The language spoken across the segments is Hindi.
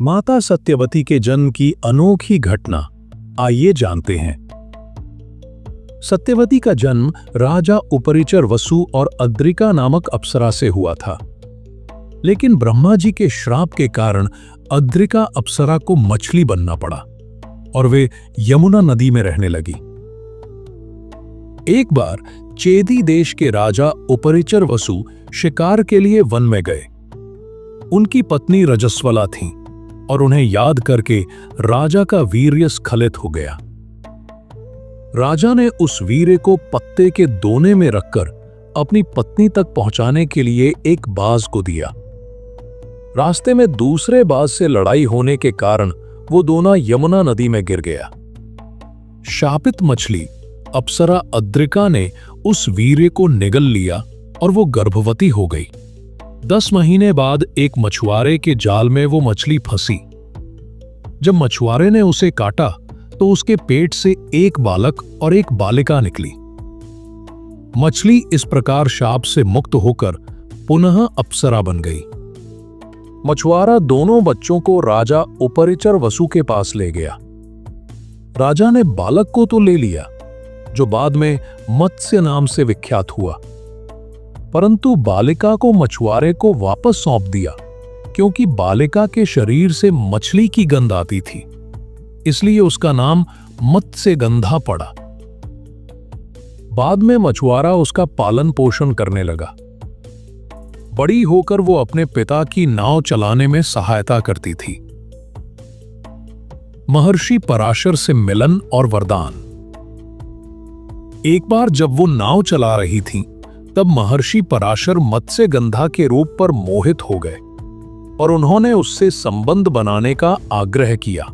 माता सत्यवती के जन्म की अनोखी घटना आइए जानते हैं। सत्यवती का जन्म राजा उपरिचर वसु और अद्रिका नामक अप्सरा से हुआ था। लेकिन ब्रह्मा जी के श्राप के कारण अद्रिका अप्सरा को मछली बनना पड़ा और वे यमुना नदी में रहने लगी। एक बार चेदी देश के राजा उपरिचर वसु शिकार के लिए वन में गए। उनकी पत्नी रजस्वला थीं और उन्हें याद करके राजा का वीर्य स्खलित हो गया। राजा ने उस वीर्य को पत्ते के दोने में रखकर अपनी पत्नी तक पहुंचाने के लिए एक बाज को दिया। रास्ते में दूसरे बाज से लड़ाई होने के कारण वो दोना यमुना नदी में गिर गया। शापित मछली अप्सरा अद्रिका ने उस वीर्य को निगल लिया और वो गर्भवती हो गई। 10 महीने बाद एक मछुआरे के जाल में वो मछली फंसी। जब मछुआरे ने उसे काटा तो उसके पेट से एक बालक और एक बालिका निकली। मछली इस प्रकार शाप से मुक्त होकर पुनः अप्सरा बन गई। मछुआरा दोनों बच्चों को राजा उपरिचर वसु के पास ले गया। राजा ने बालक को तो ले लिया, जो बाद में मत्स्य नाम से विख्यात हुआ, परंतु बालिका को मछुआरे को वापस सौंप दिया, क्योंकि बालिका के शरीर से मछली की गंध आती थी, इसलिए उसका नाम मत्स्यगंधा पड़ा। बाद में मछुआरा उसका पालन पोषण करने लगा। बड़ी होकर वो अपने पिता की नाव चलाने में सहायता करती थी। महर्षि पराशर से मिलन और वरदान। एक बार जब वो नाव चला रही थीं, तब महर्षि पराशर मत्स्यगंधा के रूप पर मोहित हो गए और उन्होंने उससे संबंध बनाने का आग्रह किया।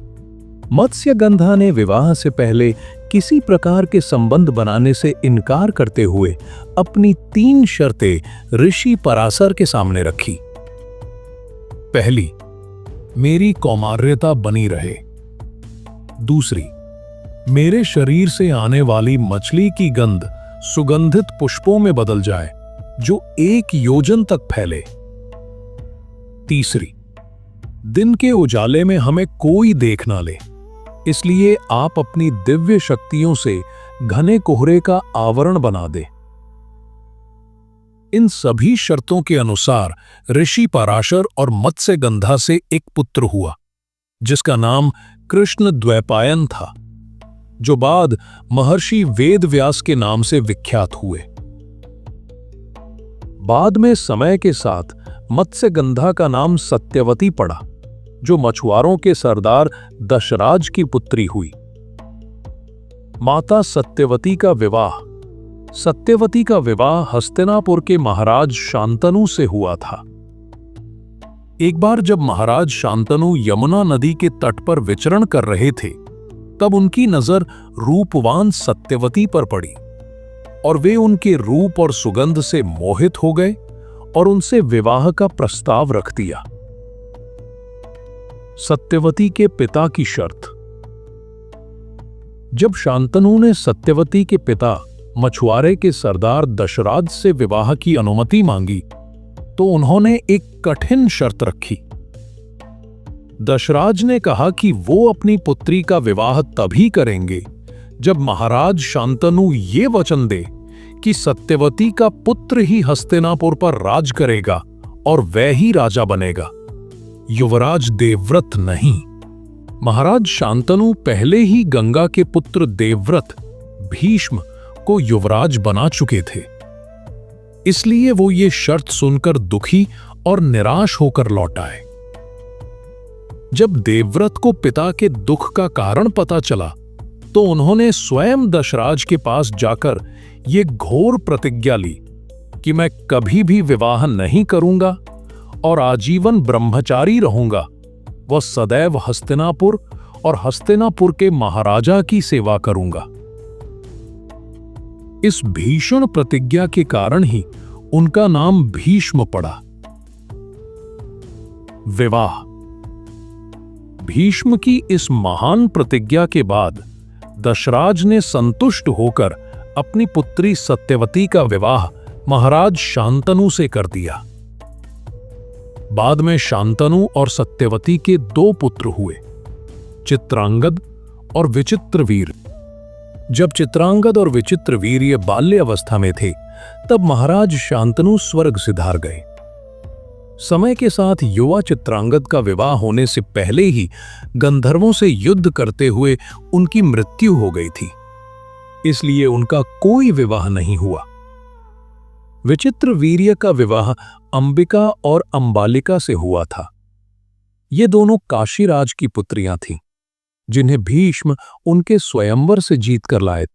मत्स्यगंधा ने विवाह से पहले किसी प्रकार के संबंध बनाने से इनकार करते हुए अपनी 3 शर्तें ऋषि पराशर के सामने रखी। पहली, मेरी कौमार्यता बनी रहे। दूसरी, मेरे शरीर से आने वाली मछली की गंध सुगंधित पुष्पों में बदल जाए जो 1 योजन तक फैले। तीसरी, दिन के उजाले में हमें कोई देख ना ले, इसलिए आप अपनी दिव्य शक्तियों से घने कोहरे का आवरण बना दे। इन सभी शर्तों के अनुसार ऋषि पराशर और मत्स्यगंधा से एक पुत्र हुआ, जिसका नाम कृष्ण द्वैपायन था, जो बाद महर्षि वेदव्यास के नाम से विख्यात हुए। बाद में समय के साथ मत्स्यगंधा का नाम सत्यवती पड़ा, जो मछुआरों के सरदार दशराज की पुत्री हुई। माता सत्यवती का विवाह। सत्यवती का विवाह हस्तिनापुर के महाराज शांतनु से हुआ था। एक बार जब महाराज शांतनु यमुना नदी के तट पर विचरण कर रहे थे, तब उनकी नजर रूपवान सत्यवती पर पड़ी और वे उनके रूप और सुगंध से मोहित हो गए और उनसे विवाह का प्रस्ताव रख दिया। सत्यवती के पिता की शर्त। जब शांतनु ने सत्यवती के पिता मछुआरे के सरदार दशराज से विवाह की अनुमति मांगी, तो उन्होंने एक कठिन शर्त रखी। दशराज ने कहा कि वो अपनी पुत्री का विवाह तभी करेंगे जब महाराज शांतनु ये वचन दे कि सत्यवती का पुत्र ही हस्तिनापुर पर राज करेगा और वह ही राजा बनेगा, युवराज देवव्रत नहीं। महाराज शांतनु पहले ही गंगा के पुत्र देवव्रत भीष्म को युवराज बना चुके थे, इसलिए वो ये शर्त सुनकर दुखी और निराश होकर लौट आए। जब देवव्रत को पिता के दुख का कारण पता चला, तो उन्होंने स्वयं दशराज के पास जाकर ये घोर प्रतिज्ञा ली कि मैं कभी भी विवाह नहीं करूंगा और आजीवन ब्रह्मचारी रहूंगा। वह सदैव हस्तिनापुर और हस्तिनापुर के महाराजा की सेवा करूंगा। इस भीषण प्रतिज्ञा के कारण ही उनका नाम भीष्म पड़ा। विवाह। भीष्म की इस महान प्रतिज्ञा के बाद दशराज ने संतुष्ट होकर अपनी पुत्री सत्यवती का विवाह महाराज शांतनु से कर दिया। बाद में शांतनु और सत्यवती के 2 पुत्र हुए, चित्रांगद और विचित्रवीर। जब चित्रांगद और विचित्रवीर ये बाल्य अवस्था में थे, तब महाराज शांतनु स्वर्ग सिधार गए। समय के साथ युवा चित्रांगद का विवाह होने से पहले ही गंधर्वों से युद्ध करते हुए उनकी मृत्यु हो गई थी, इसलिए उनका कोई विवाह नहीं हुआ। विचित्रवीर्य का विवाह अंबिका और अंबालिका से हुआ था। ये दोनों काशीराज की पुत्रियां थीं, जिन्हें भीष्म उनके स्वयंवर से जीत कर लाए।